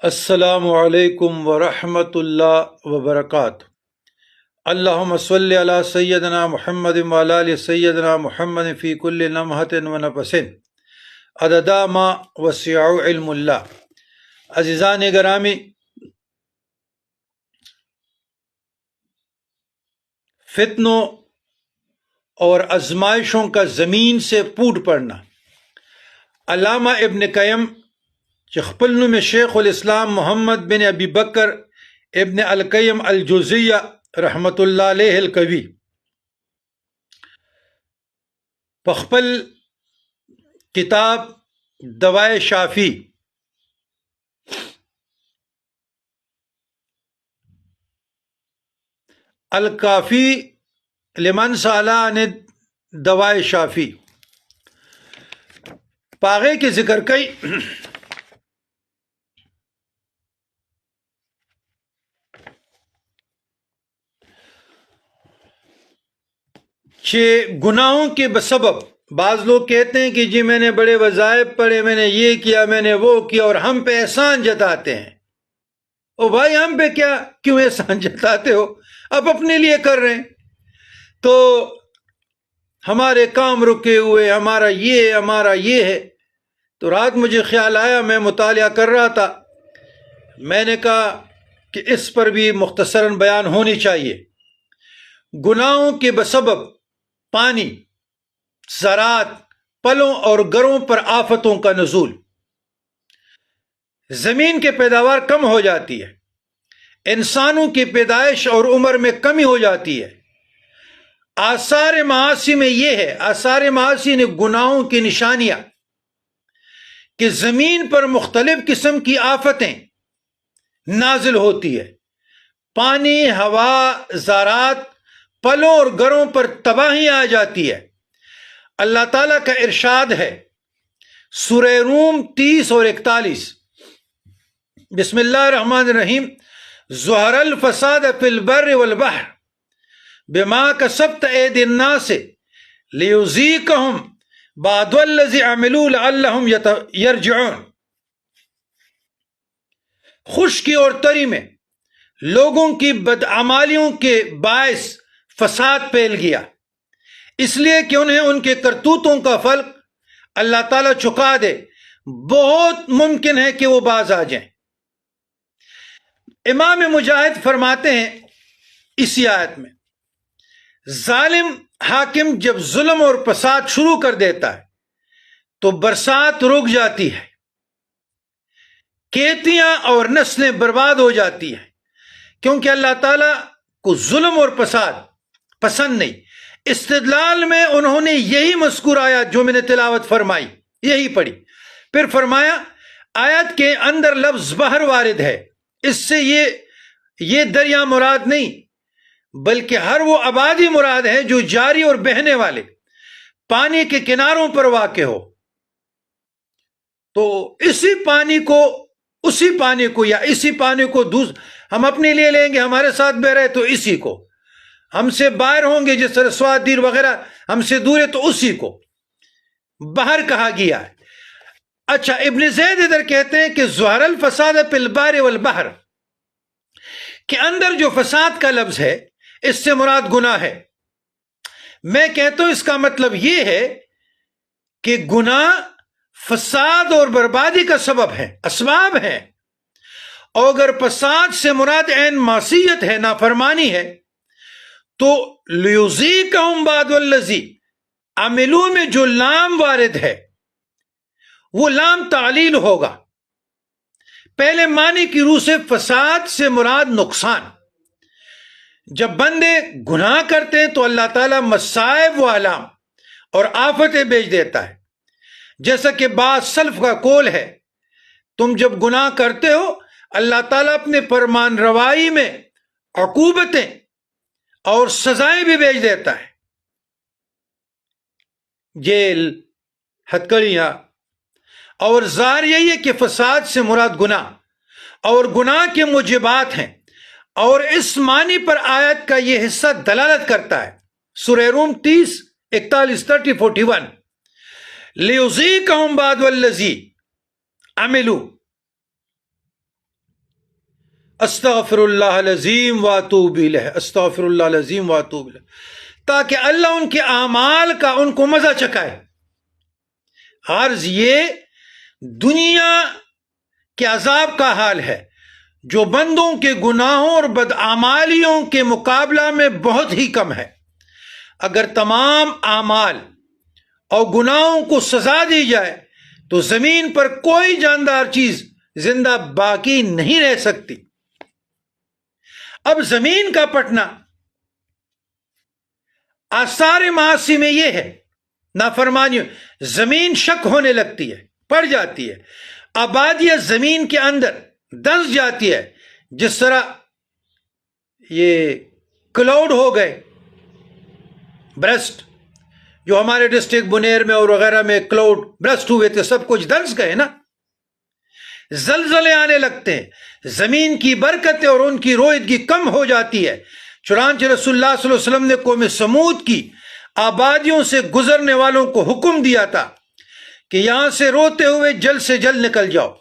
السلام علیکم ورحمۃ اللہ وبرکاتہ۔ اللہم صلی علی سیدنا محمد وعلی آل سیدنا محمد فی کل لمحۃ ونفس عدد ما وسع علم اللہ۔ عزیزان گرامی، فتنوں اور آزمائشوں کا زمین سے پھوٹ پڑنا۔ علامہ ابن قیم خپل میں شیخ الاسلام محمد بن ابی بکر ابن القیم الجوزیہ رحمت اللہ علیہ القوی پخپل کتاب دوائے شافی الکافی لمن سأل عن دوائے شافی پاغے کے ذکر کئی گناہوں کے بسبب بعض لوگ کہتے ہیں کہ جی میں نے بڑے وظائف پڑھے، میں نے یہ کیا، میں نے وہ کیا، اور ہم پہ احسان جتاتے ہیں۔ او بھائی، ہم پہ کیوں احسان جتاتے ہو؟ اب اپنے لیے کر رہے ہیں تو ہمارے کام رکے ہوئے، ہمارا یہ ہے۔ تو رات مجھے خیال آیا، میں مطالعہ کر رہا تھا، میں نے کہا کہ اس پر بھی مختصراً بیان ہونی چاہیے۔ گناہوں کے بسبب پانی، زراعت، پلوں اور گروں پر آفتوں کا نزول، زمین کی پیداوار کم ہو جاتی ہے، انسانوں کی پیدائش اور عمر میں کمی ہو جاتی ہے۔ آثار معاصی میں یہ ہے، آثار معاصی نے گناہوں کی نشانیاں کہ زمین پر مختلف قسم کی آفتیں نازل ہوتی ہے، پانی، ہوا، زراعت، پلوں اور گروں پر تباہی آ جاتی ہے۔ اللہ تعالیٰ کا ارشاد ہے سورہ روم 30 اور 41، بسم اللہ الرحمن الرحیم، ظہر الفساد فی البر والبحر بما کسبت ایدی الناس لیذیقہم بعض الذی عملوا لعلہم یرجعون۔ خشکی اور تری میں لوگوں کی بدعمالیوں کے باعث فساد پھیل گیا، اس لیے کہ انہیں ان کے کرتوتوں کا پھل اللہ تعالیٰ چکا دے، بہت ممکن ہے کہ وہ باز آ جائیں۔ امام مجاہد فرماتے ہیں اسی آیت میں، ظالم حاکم جب ظلم اور فساد شروع کر دیتا ہے تو برسات رک جاتی ہے، کھیتیاں اور نسلیں برباد ہو جاتی ہیں، کیونکہ اللہ تعالیٰ کو ظلم اور فساد پسند نہیں۔ استدلال میں انہوں نے یہی مذکور آیات جو میں نے تلاوت فرمائی یہی پڑھی، پھر فرمایا آیت کے اندر لفظ بحر وارد ہے، اس سے یہ دریا مراد نہیں بلکہ ہر وہ آبادی مراد ہے جو جاری اور بہنے والے پانی کے کناروں پر واقع ہو۔ تو اسی پانی کو ہم اپنے لیے لیں گے، ہمارے ساتھ بہ رہے تو اسی کو، ہم سے باہر ہوں گے جس طرح سوادیر وغیرہ ہم سے دور ہے تو اسی کو بحر کہا گیا ہے۔ اچھا، ابن زید ادھر کہتے ہیں کہ ظہر الفساد فی البر والبحر کے اندر جو فساد کا لفظ ہے اس سے مراد گناہ ہے۔ میں کہتا ہوں اس کا مطلب یہ ہے کہ گناہ فساد اور بربادی کا سبب ہے، اسباب ہے، اور اگر فساد سے مراد عین معصیت ہے، نافرمانی ہے، تو لیذیقہم بعض الذی عملوا میں جو لام وارد ہے وہ لام تعلیل ہوگا۔ پہلے معنی کی روح سے فساد سے مراد نقصان۔ جب بندے گناہ کرتے ہیں تو اللہ تعالیٰ مصائب و علام اور آفتیں بھیج دیتا ہے، جیسا کہ بعض سلف کا قول ہے، تم جب گناہ کرتے ہو اللہ تعالیٰ اپنے فرمان روائی میں عقوبتیں اور سزائیں بھی بھیج دیتا ہے، جیل، ہتکڑیاں، اور ظاہر یہی ہے کہ فساد سے مراد گناہ اور گناہ کے موجبات ہیں، اور اس معنی پر آیت کا یہ حصہ دلالت کرتا ہے۔ سورہ روم 30، 41، 30، 41، لیذیقہم بعض الذی عملوا، استغفر اللہ العظیم واتوب الیہ، استغفر اللہ العظیم واتوب الیہ، تاکہ اللہ ان کے اعمال کا ان کو مزہ چکھائے۔ عرض یہ دنیا کے عذاب کا حال ہے جو بندوں کے گناہوں اور بدعمالیوں کے مقابلہ میں بہت ہی کم ہے۔ اگر تمام اعمال اور گناہوں کو سزا دی جائے تو زمین پر کوئی جاندار چیز زندہ باقی نہیں رہ سکتی۔ اب زمین کا پٹنا آثار معاصی میں یہ ہے، نافرمانی، زمین شک ہونے لگتی ہے، پڑ جاتی ہے، آبادیت زمین کے اندر دنس جاتی ہے، جس طرح یہ کلاؤڈ ہو گئے، برسٹ جو ہمارے ڈسٹرکٹ بنیر میں اور وغیرہ میں کلاؤڈ برسٹ ہوئے تھے، سب کچھ دنس گئے نا۔ زلزلے آنے لگتے ہیں، زمین کی برکتیں اور ان کی رویدگی کم ہو جاتی ہے۔ چنانچہ رسول اللہ صلی اللہ علیہ وسلم نے قوم سمود کی آبادیوں سے گزرنے والوں کو حکم دیا تھا کہ یہاں سے روتے ہوئے جلد سے جلد نکل جاؤ،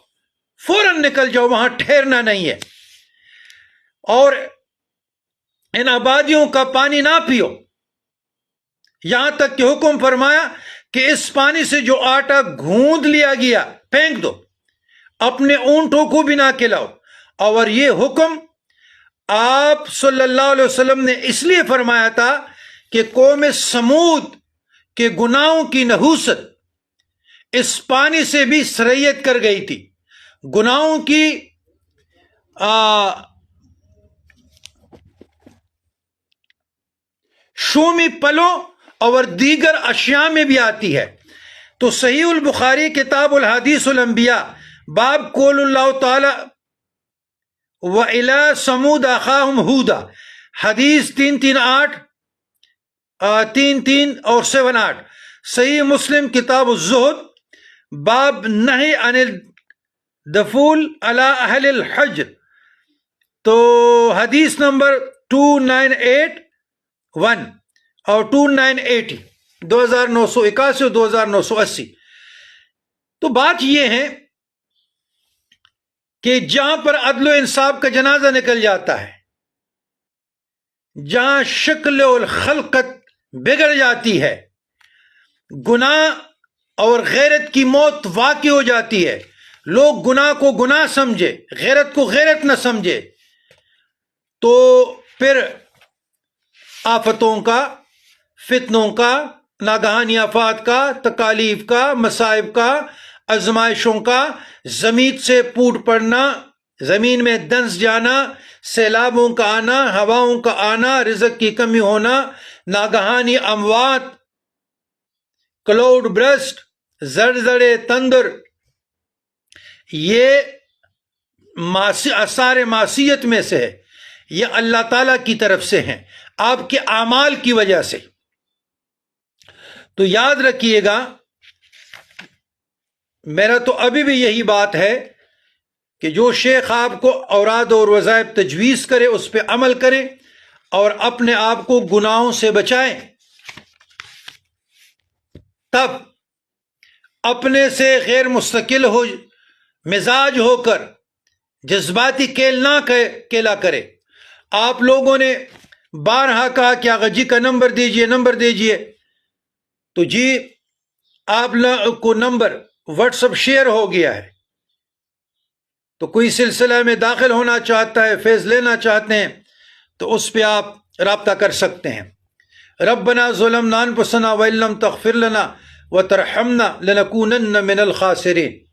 فوراً نکل جاؤ، وہاں ٹھہرنا نہیں ہے، اور ان آبادیوں کا پانی نہ پیو، یہاں تک کہ حکم فرمایا کہ اس پانی سے جو آٹا گوندھ لیا گیا پھینک دو، اپنے اونٹوں کو بھی نہ کھلاؤ۔ اور یہ حکم آپ صلی اللہ علیہ وسلم نے اس لیے فرمایا تھا کہ قوم سمود کے گناہوں کی نحوست اس پانی سے بھی سرایت کر گئی تھی۔ گناہوں کی شومی پلوں اور دیگر اشیاء میں بھی آتی ہے۔ تو صحیح البخاری کتاب الحدیث الانبیاء باب قول اللہ تعالی وَإِلَىٰ ثَمُودَ أَخَاهُمْ هُودًا، حدیث 338 33 اور 78۔ صحیح مسلم کتاب الزہد باب نہی عن الدخول علی اہل الحجر، تو حدیث نمبر 2981 اور 2980، 2981 اور 2980۔ تو بات یہ ہے کہ جہاں پر عدل و انصاف کا جنازہ نکل جاتا ہے، جہاں شکل و خلقت بگڑ جاتی ہے، گناہ اور غیرت کی موت واقع ہو جاتی ہے، لوگ گناہ کو گناہ سمجھے، غیرت کو غیرت نہ سمجھے، تو پھر آفتوں کا، فتنوں کا، ناگہانی آفات کا، تکالیف کا، مصائب کا، آزمائشوں کا، زمین سے پھوٹ پڑنا، زمین میں دنس جانا، سیلابوں کا آنا، ہواؤں کا آنا، رزق کی کمی ہونا، ناگہانی اموات، کلاؤڈ برسٹ، زلزلے، تندر، یہ آثار معصیت میں سے ہے، یہ اللہ تعالیٰ کی طرف سے ہیں، آپ کے اعمال کی وجہ سے۔ تو یاد رکھیے گا، میرا تو ابھی بھی یہی بات ہے کہ جو شیخ آپ کو اوراد اور وظائف تجویز کرے اس پہ عمل کریں اور اپنے آپ کو گناہوں سے بچائیں، تب اپنے سے غیر مستقل ہو مزاج ہو کر جذباتی کھیل نہ کھیلا کرے۔ آپ لوگوں نے بارہا کہا کہ آغا جی کا نمبر دیجئے، نمبر دیجئے، تو جی آپ کو نمبر واٹس اپ شیئر ہو گیا ہے، تو کوئی سلسلہ میں داخل ہونا چاہتا ہے، فیض لینا چاہتے ہیں، تو اس پہ آپ رابطہ کر سکتے ہیں۔ ربنا ظلمنا انفسنا وان لم تغفر لنا وترحمنا لنکونن من الخاسرین۔